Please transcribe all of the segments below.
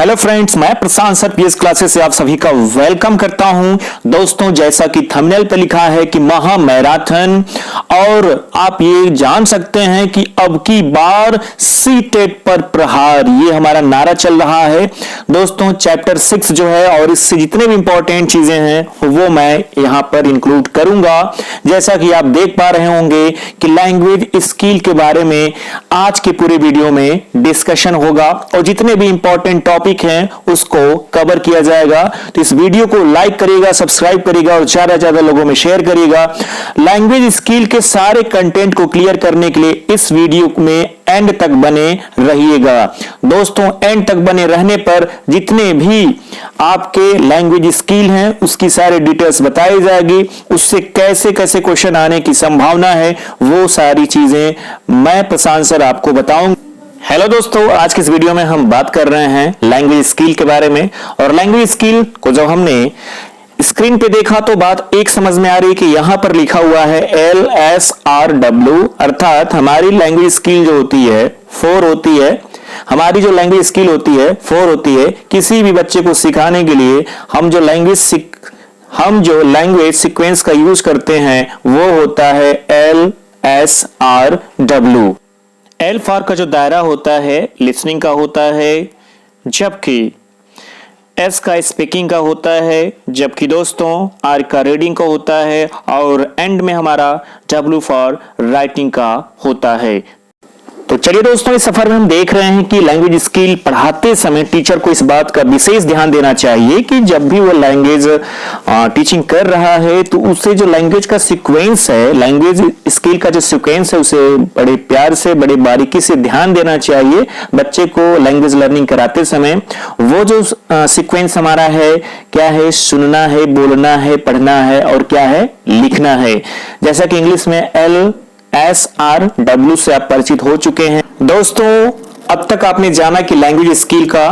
Hello friends, मैं प्रशांत sir PS classes से आप सभी का वेलकम करता हूं। दोस्तों, जैसा कि थंबनेल पर लिखा है कि महा मैराथन, और आप ये जान सकते हैं कि अब की बार सी टेट पर प्रहार, ये हमारा नारा चल रहा है। दोस्तों, चैप्टर 6 जो है और इससे जितने भी इंपॉर्टेंट चीजें हैं वो मैं यहां पर इंक्लूड करूंगा। जैसा कि आप देख पा रहे होंगे कि लैंग्वेज स्किल के बारे में आज के पूरे वीडियो में डिस्कशन होगा और जितने भी इंपॉर्टेंट टॉपिक हैं उसको कवर किया जाएगा। तो इस वीडियो को लाइक करिएगा, सब्सक्राइब करिएगा और ज्यादा से ज्यादा लोगों में शेयर करिएगा। लैंग्वेज स्किल के सारे कंटेंट को क्लियर करने के लिए इस वीडियो में एंड तक बने रहिएगा। दोस्तों, एंड तक बने रहने पर जितने भी आपके लैंग्वेज स्किल हैं उसकी सारी डिटेल्स बताई जाएगी, उससे कैसे कैसे क्वेश्चन आने की संभावना है वो सारी चीजें मैं प्रशांत सर आपको बताऊंगा। हेलो दोस्तों, आज की इस वीडियो में हम बात कर रहे हैं लैंग्वेज स्किल के बारे में। और लैंग्वेज स्किल को जब हमने स्क्रीन पे देखा तो बात एक समझ में आ रही कि यहां पर लिखा हुआ है LSRW, अर्थात हमारी लैंग्वेज स्किल जो होती है 4 होती है। हमारी जो लैंग्वेज स्किल होती है 4 होती है। किसी भी बच्चे को सिखाने के लिए हम जो लैंग्वेज सीक्वेंस का यूज करते हैं वो होता है LSRW। एल फॉर का जो दायरा होता है लिसनिंग का होता है, जबकि एस का स्पीकिंग का होता है, जबकि दोस्तों आर का रीडिंग का होता है और एंड में हमारा डब्ल्यू फॉर राइटिंग का होता है। तो चलिए दोस्तों, इस सफर में हम देख रहे हैं कि लैंग्वेज स्किल पढ़ाते समय टीचर को इस बात का विशेष ध्यान देना चाहिए कि जब भी वो लैंग्वेज टीचिंग कर रहा है तो उससे जो लैंग्वेज का सीक्वेंस है, लैंग्वेज स्किल का जो सीक्वेंस है उसे बड़े प्यार से, बड़े बारीकी से ध्यान देना चाहिए। बच्चे को लैंग्वेज लर्निंग कराते समय वो जो सीक्वेंस हमारा है, क्या है, सुनना है, बोलना है, पढ़ना है और क्या है, लिखना है। जैसा कि इंग्लिश में LSRW से आप परिचित हो चुके हैं। दोस्तों, अब तक आपने जाना कि लैंग्वेज स्किल का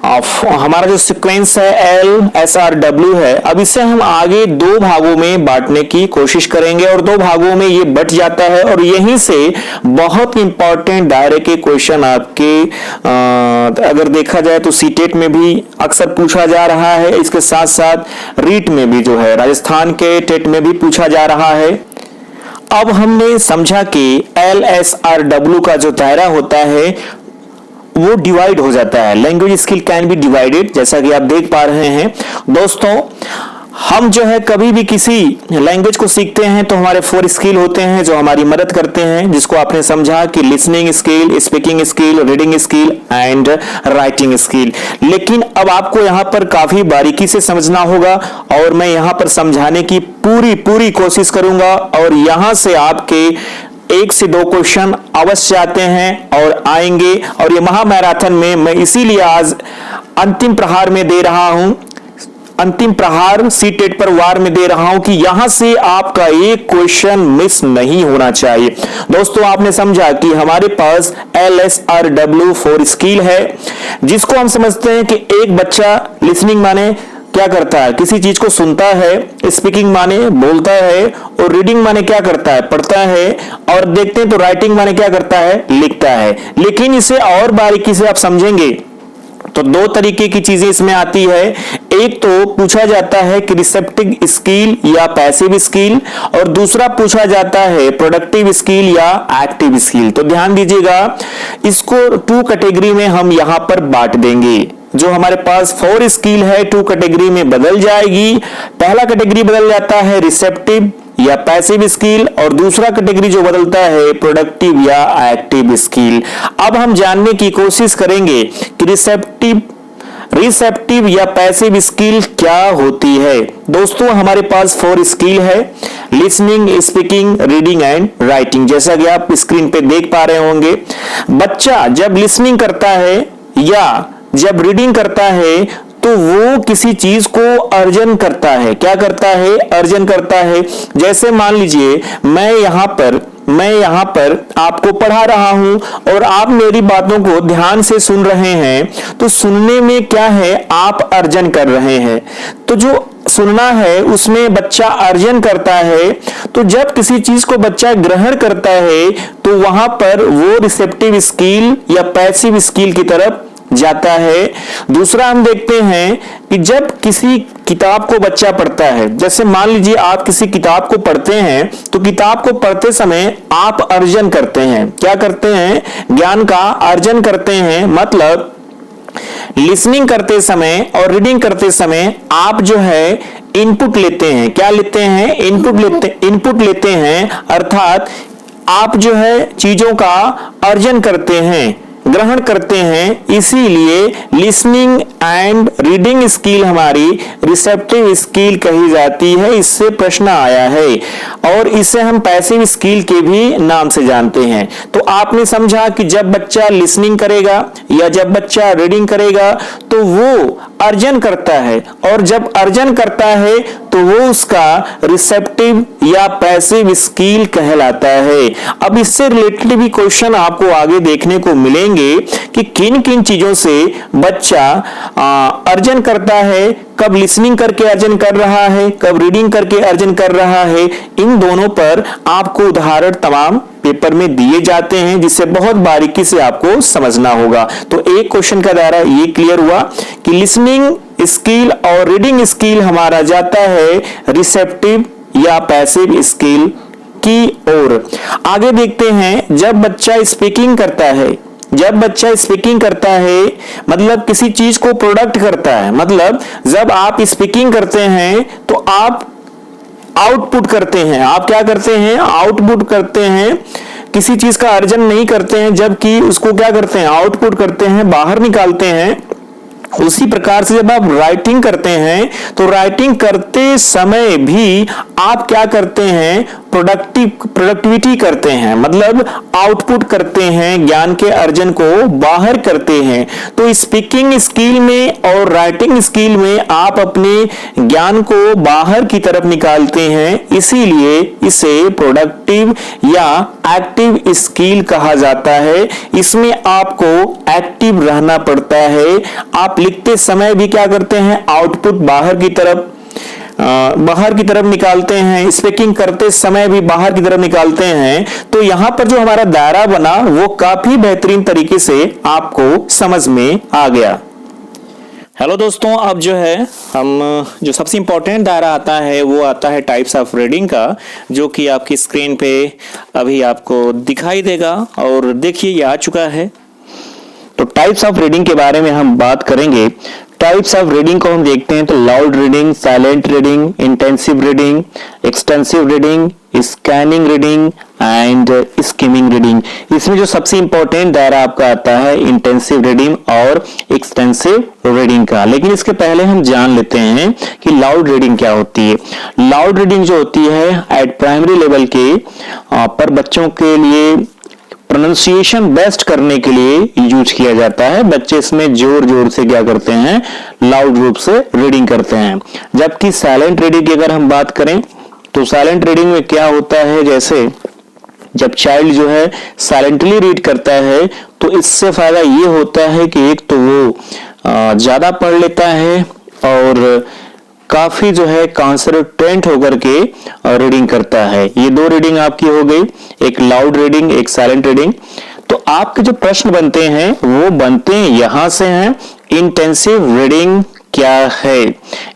हमारा जो सीक्वेंस है LSRW है। अब इसे हम आगे 2 भागों में बांटने की कोशिश करेंगे और 2 भागों में ये बट जाता है और यहीं से बहुत इंपॉर्टेंट दायरे के क्वेश्चन आपके अगर देखा जाए तो सीटेट में भी अक्सर पूछा जा रहा है। इसके साथ साथ रीट में भी जो है, राजस्थान के टेट में भी पूछा जा रहा है। अब हमने समझा कि LSRW का जो दायरा होता है वो डिवाइड हो जाता है। Language skill can be divided, जैसा कि आप देख पा रहे हैं। दोस्तों, हम जो है कभी भी किसी लैंग्वेज को सीखते हैं तो हमारे 4 स्किल होते हैं जो हमारी मदद करते हैं, जिसको आपने समझा कि listening skill, speaking skill, reading skill and writing skill. लेकिन अब आपको यहां पर काफी बारीकी से समझना होगा और मैं यहां पर समझाने की पूरी कोशिश करूंगा और यहां से आपके 1 से 2 क्वेश्चन अवश्य आते हैं और आएंगे। और ये महा मैराथन में मैं इसीलिए आज अंतिम प्रहार में दे रहा हूं, अंतिम प्रहार सीटेट पर वार में दे रहा हूं कि यहां से आपका एक क्वेश्चन मिस नहीं होना चाहिए। दोस्तों, आपने समझा कि हमारे पास LSRW 4 स्किल है, जिसको हम समझते हैं कि एक बच्चा लिसनिंग माने क्या करता है, किसी चीज को सुनता है, स्पीकिंग माने बोलता है और रीडिंग माने क्या करता है, पढ़ता है, और देखते हैं तो राइटिंग माने क्या करता है, लिखता है। लेकिन इसे और बारीकी से आप समझेंगे तो 2 तरीके की चीजें इसमें आती है। एक तो पूछा जाता है कि रिसेप्टिव स्किल या पैसिव स्किल, और दूसरा पूछा जाता है प्रोडक्टिव स्किल या एक्टिव स्किल। तो ध्यान दीजिएगा, इसको 2 कैटेगरी में हम यहां पर बांट देंगे। जो हमारे पास 4 स्किल है 2 कैटेगरी में बदल जाएगी। पहला कैटेगरी बदल जाता है रिसेप्टिव या पैसिव स्किल और दूसरा कैटेगरी जो बदलता है प्रोडक्टिव या एक्टिव स्किल। अब हम जानने की कोशिश करेंगे कि रिसेप्टिव या पैसिव स्किल क्या होती है। दोस्तों, हमारे पास 4 स्किल है, listening, speaking, reading and writing. जैसा कि आप स्क्रीन पे देख पा रहे होंगे, बच्चा जब लिसनिंग करता है या जब रीडिंग करता है तो वो किसी चीज को अर्जन करता है। क्या करता है? अर्जन करता है। जैसे मान लीजिए मैं यहां पर आपको पढ़ा रहा हूं और आप मेरी बातों को ध्यान से सुन रहे हैं, तो सुनने में क्या है, आप अर्जन कर रहे हैं। तो जो सुनना है उसमें बच्चा अर्जन करता है। तो जब किसी चीज को बच्चा ग्रहण करता है तो वहां पर वो रिसेप्टिव स्किल या पैसिव स्किल की तरफ जाता है। दूसरा हम देखते हैं कि जब किसी किताब को बच्चा पढ़ता है, जैसे मान लीजिए आप किसी किताब को पढ़ते हैं, तो किताब को पढ़ते समय आप अर्जन करते हैं। क्या करते हैं? ज्ञान का अर्जन करते हैं। मतलब लिसनिंग करते समय और रीडिंग करते समय आप जो है इनपुट लेते हैं। क्या लेते हैं? इनपुट लेते हैं, अर्थात आप जो है चीजों का अर्जन करते हैं, ग्रहण करते हैं। इसीलिए लिसनिंग एंड रीडिंग स्किल हमारी रिसेप्टिव स्किल कही जाती है। इससे प्रश्न आया है और इसे हम पैसिव स्किल के भी नाम से जानते हैं। तो आपने समझा कि जब बच्चा लिसनिंग करेगा या जब बच्चा रीडिंग करेगा तो वो अर्जन करता है, और जब अर्जन करता है तो वो उसका रिसेप्टिव या पैसिव स्किल कहलाता है। अब इससे रिलेटेड भी क्वेश्चन आपको आगे देखने को मिलेंगे कि किन किन चीजों से बच्चा अर्जन करता है, कब लिसनिंग करके अर्जन कर रहा है, कब रीडिंग करके अर्जन कर रहा है। इन दोनों पर आपको उदाहरण तमाम पेपर में दिए जाते हैं, जिसे बहुत बारीकी से आपको समझना होगा। तो एक क्वेश्चन का दायरा ये क्लियर हुआ कि लिसनिंग स्किल और रीडिंग स्किल हमारा जाता है रिसेप्टिव या पैसिव स्किल की ओर। आगे देखते हैं, जब बच्चा स्पीकिंग करता है, मतलब किसी चीज को प्रोडक्ट करता है, मतलब जब आप स्पीकिंग करते हैं तो आप आउटपुट करते हैं। आप क्या करते हैं? आउटपुट करते हैं। किसी चीज का अर्जन नहीं करते हैं, जबकि उसको क्या करते हैं? आउटपुट करते हैं, बाहर निकालते हैं। उसी प्रकार से जब आप राइटिंग करते हैं तो राइटिंग करते समय भी आप क्या करते हैं? प्रोडक्टिविटी करते हैं, मतलब आउटपुट करते हैं, ज्ञान के अर्जन को बाहर करते हैं। तो स्पीकिंग स्किल में और राइटिंग स्किल में आप अपने ज्ञान को बाहर की तरफ निकालते हैं, इसीलिए इसे प्रोडक्टिव या एक्टिव स्किल कहा जाता है। इसमें आपको एक्टिव रहना पड़ता है। आप लिखते समय भी क्या करते हैं? आउटपुट बाहर की तरफ निकालते हैं। स्पीकिंग करते समय भी बाहर की तरफ निकालते हैं। तो यहां पर जो हमारा दायरा बना वो काफी बेहतरीन तरीके से आपको समझ में आ गया। हेलो दोस्तों, अब जो है हम जो सबसे इंपॉर्टेंट दायरा आता है वो आता है टाइप्स ऑफ रीडिंग का, जो कि आपकी स्क्रीन पे अभी आपको दिखाई देगा। और देखिए ये आ चुका है। तो टाइप्स ऑफ रीडिंग के बारे में हम बात करेंगे। टाइप्स ऑफ रीडिंग को हम देखते हैं तो loud reading, silent reading, intensive reading, extensive reading, scanning reading and skimming reading. इसमें जो सबसे इंपॉर्टेंट दायरा आपका आता है इंटेंसिव रीडिंग और एक्सटेंसिव रीडिंग का। लेकिन इसके पहले हम जान लेते हैं कि लाउड रीडिंग क्या होती है। लाउड रीडिंग जो होती है एट प्राइमरी लेवल के पर बच्चों के लिए प्रोनाउंसिएशन बेस्ट करने के लिए यूज किया जाता है। बच्चे इसमें जोर जोर से क्या करते हैं? लाउड रूप से रीडिंग करते हैं। जबकि साइलेंट रीडिंग की अगर हम बात करें तो साइलेंट रीडिंग में क्या होता है, जैसे जब चाइल्ड जो है साइलेंटली रीड करता है तो इससे फायदा ये होता है कि एक तो वो ज्यादा पढ़ लेता है और काफी जो है कॉन्सेंट्रेट होकर के रीडिंग करता है। ये दो रीडिंग आपकी हो गई, एक लाउड रीडिंग, एक साइलेंट रीडिंग। तो आपके जो प्रश्न बनते हैं वो बनते हैं यहां से हैं। इंटेंसिव रीडिंग क्या है?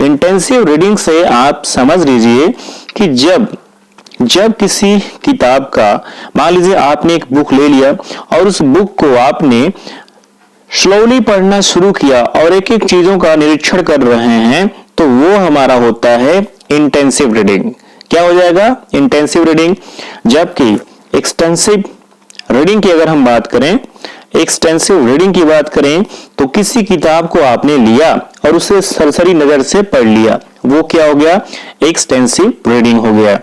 इंटेंसिव रीडिंग से आप समझ लीजिए कि जब किसी किताब का, मान लीजिए आपने एक बुक ले लिया और उस बुक को आपने स्लोली पढ़ना शुरू किया और एक एक चीजों का निरीक्षण कर रहे हैं, तो वो हमारा होता है इंटेंसिव रीडिंग। क्या हो जाएगा? Intensive reading. जबकि एक्सटेंसिव रीडिंग की अगर हम बात करें, एक्सटेंसिव रीडिंग की बात करें तो किसी किताब को आपने लिया और उसे सरसरी नजर से पढ़ लिया, वो क्या हो गया? एक्सटेंसिव रीडिंग हो गया।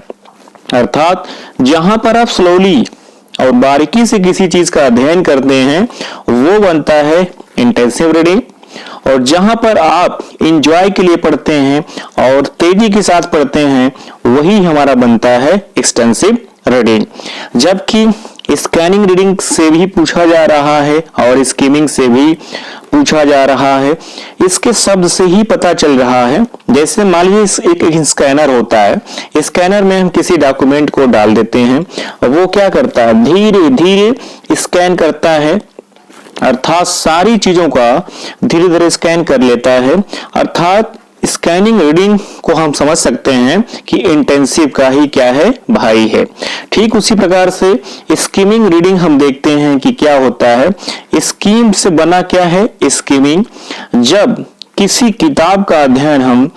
अर्थात जहां पर आप स्लोली और बारीकी से किसी चीज का अध्ययन करते हैं वो बनता है इंटेंसिव रीडिंग, और जहां पर आप इंजॉय के लिए पढ़ते हैं और तेजी के साथ पढ़ते हैं वही हमारा बनता है एक्सटेंसिव रीडिंग। जबकि स्कैनिंग रीडिंग से भी पूछा जा रहा है और स्किमिंग से भी पूछा जा रहा है। इसके शब्द से ही पता चल रहा है। जैसे मान लीजिए एक स्कैनर होता है, स्कैनर में हम किसी डॉक्यूमेंट को डाल देते हैं, वो क्या करता है? धीरे धीरे स्कैन करता है अर्थात सारी चीजों का धीरे धीरे स्कैन कर लेता है। अर्थात स्कैनिंग रीडिंग को हम समझ सकते हैं कि इंटेंसिव का ही क्या है, भाई है। ठीक उसी प्रकार से स्कीमिंग रीडिंग हम देखते हैं कि क्या होता है। स्कीम से बना क्या है, स्कीमिंग। जब किसी किताब का अध्ययन हम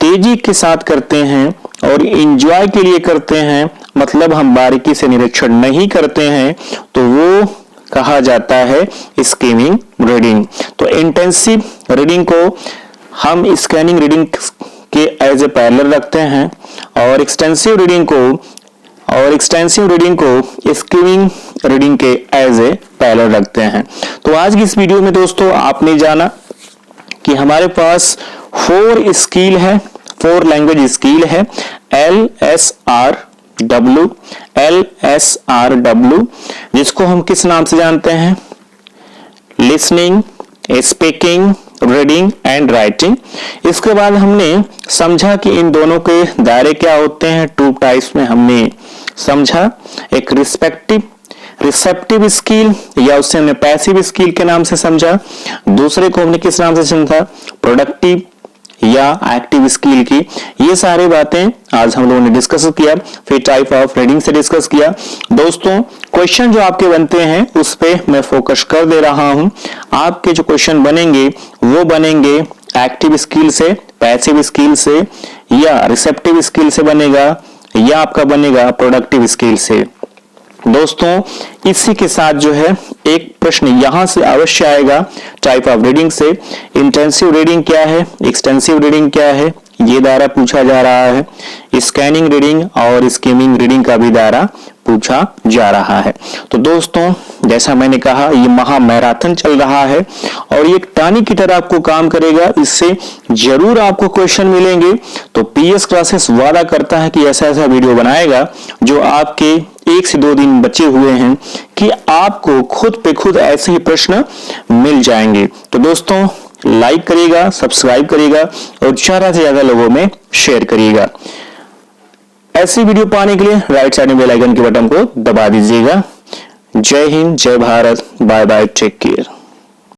तेजी के साथ करते हैं और एंजॉय के लिए करते हैं, मतलब हम बारीकी से निरीक्षण नहीं करते हैं, तो वो कहा जाता है स्कीमिंग रीडिंग। तो इंटेंसिव रीडिंग को हम स्कैनिंग रीडिंग के एज ए पैरेलल रखते हैं और एक्सटेंसिव रीडिंग को स्कीमिंग रीडिंग के एज ए पैरेलल रखते हैं। तो आज की इस वीडियो में दोस्तों आपने जाना कि हमारे पास 4 स्किल है, 4 लैंग्वेज स्किल है, LSRW, जिसको हम किस नाम से जानते हैं, listening, speaking, reading and writing. इसके बाद हमने समझा कि इन दोनों के दायरे क्या होते हैं। 2 टाइप्स में हमने समझा, एक रिसेप्टिव स्किल या उससे हमने पैसिव स्किल के नाम से समझा, दूसरे को हमने किस नाम से समझा, प्रोडक्टिव या एक्टिव स्किल की। ये सारी बातें आज हम लोगों ने डिस्कस किया, फिर टाइप ऑफ रीडिंग से डिस्कस किया। दोस्तों क्वेश्चन जो आपके बनते हैं उस पे मैं फोकस कर दे रहा हूं। आपके जो क्वेश्चन बनेंगे वो बनेंगे एक्टिव स्किल से, पैसिव स्किल से, या रिसेप्टिव स्किल से बनेगा, या आपका बनेगा प्रोडक्टिव स्किल से। दोस्तों इसी के साथ जो है एक प्रश्न यहां से अवश्य आएगा टाइप ऑफ रीडिंग से। इंटेंसिव रीडिंग क्या है, एक्सटेंसिव रीडिंग क्या है, ये दायरा पूछा जा रहा है। स्कैनिंग रीडिंग और स्कीमिंग रीडिंग का भी दायरा पूछा जा रहा है। तो दोस्तों जैसा मैंने कहा, ये महा मैराथन चल रहा है और ये एक टानी की तरह आपको काम करेगा। इससे जरूर आपको क्वेश्चन मिलेंगे। तो पीएस क्लासेस वादा करता है कि ऐसा ऐसा वीडियो बनाएगा जो आपके 1 से 2 दिन बचे हुए हैं कि आपको खुद पे खुद ऐसे ही प्रश्न मिल जाएंगे। तो दोस्तों लाइक करिएगा, सब्सक्राइब करिएगा और ज्यादा से ज्यादा लोगों में शेयर करिएगा। ऐसी वीडियो पाने के लिए राइट साइड में बेल आइकन के बटन को दबा दीजिएगा। जय हिंद, जय Bharat, bye bye, take care.